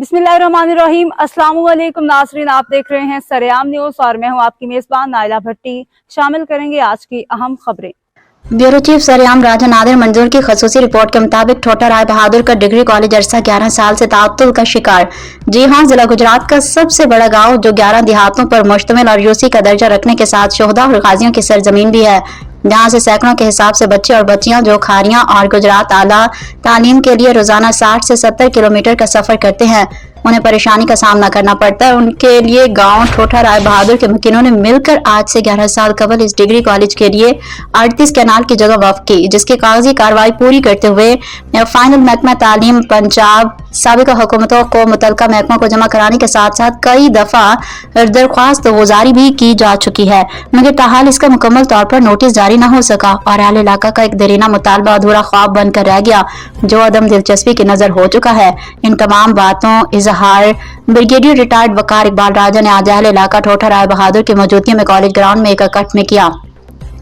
बिस्मिल्लाहिर्रहमानिर्रहीम। अस्सलाम वालेकुम नाज़रीन, आप देख रहे हैं सरेआम न्यूज़ और मैं हूं आपकी मेज़बान नाइला भट्टी। शामिल करेंगे आज की अहम खबरें। ब्यूरो चीफ सरेआम राजा नादिर मंजूर की खसूसी रिपोर्ट के मुताबिक ठोटा राय बहादुर का डिग्री कॉलेज अरसा 11 साल से ताअत्तुल का शिकार। जी हां, जिला गुजरात का सबसे बड़ा गांव जो 11 देहातों पर मुश्तमिल और यूसी का दर्जा रखने के साथ शोहदा और गाजियों की सरजमीन भी है, जहां से सैकड़ों के हिसाब से बच्चे और बच्चियां जो खारियां और गुजरात आला तालीम के लिए रोजाना 60 से 70 किलोमीटर का सफर करते हैं, उन्हें परेशानी का सामना करना पड़ता है। उनके लिए गांव ठोटा राय बहादुर के मुकिनों ने मिलकर आज से 11 साल कबल इस डिग्री कॉलेज के लिए 38 कैनाल की जगह वक्फ की, जिसकी कागजी कार्रवाई पूरी करते हुए फाइनल महकमा तालीम पंजाब साबिका हुकूमतों को मुतलका महकमों को जमा कराने के साथ साथ कई दफा दरख्वास्त गुजारी भी की जा चुकी है, मगर ताहाल इसका मुकम्मल तौर पर नोटिस जारी न हो सका और अहले इलाका का एक देरीना मुतालबा अधूरा ख्वाब बनकर रह गया जो अदम दिलचस्पी की नजर हो चुका है। इन तमाम बातों इजहार ब्रिगेडियर रिटायर्ड वकार इकबाल राजा ने आज अहले इलाका ठोटा राय बहादुर की मौजूदगी में कॉलेज ग्राउंड में एक इकट्ठ में किया,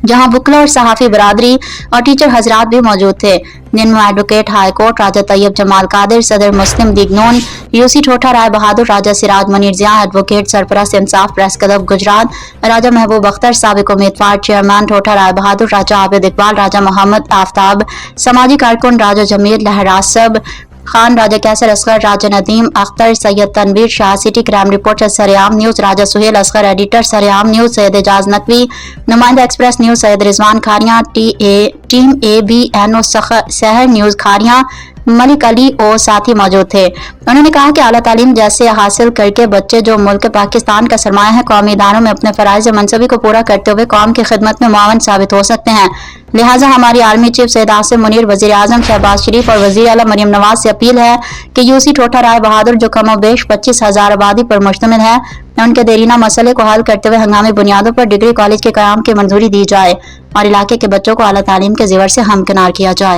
जहां बुकला और सहाफी बरादरी और टीचर हजरात भी मौजूद थे, जिनमें advocate high court Raja Tayyab Jamal Qadir, सदर मुस्लिम लीग नून यूसी ठोटा राय बहादुर, राजा सिराज मनीर जिया, एडवोकेट सरपरस्त इंसाफ प्रेस क्लब गुजरात, राजा महबूब अख्तर साबिक उम्मीदवार चेयरमैन ठोटा राय बहादुर, राजा आबिद इकबाल, राजा मोहम्मद आफ्ताब, समाजी कारकुन Raja Zameer Lehrasab Khan, Raja Qaiser Asghar, Raja Nadeem Akhtar, Syed Tanveer Shah, city crime reporter Sareaam news, Raja Suhail Asghar, editor Sareaam news, Syed Ejaz Naqvi, नुमाइंदा express news Syed Rizwan Khariyan, team ABNO शहर न्यूज खारियां, मलिक अली और साथी मौजूद थे। उन्होंने कहा कि आला तालीम जैसे हासिल करके बच्चे जो मुल्क पाकिस्तान का सरमाया है, कौमी इदारों में अपने फराइज मनसबी को पूरा करते हुए कौम की खिदमत में मुआवन साबित हो सकते हैं। लिहाजा हमारी आर्मी चीफ सैयद आसिम मुनीर, वजीर आजम शहबाज शरीफ और वजीर आला मरियम नवाज से अपील है कि यूसी ठोटा राय बहादुर जो कमोबेश 25,000 आबादी पर मुश्तमिल है, उनके देरीना मसले को हल करते हुए हंगामी बुनियादों पर डिग्री कॉलेज के क़याम की मंजूरी दी जाए और इलाके के बच्चों को आला तालीम के ज़ेवर से हमकिनार किया जाए।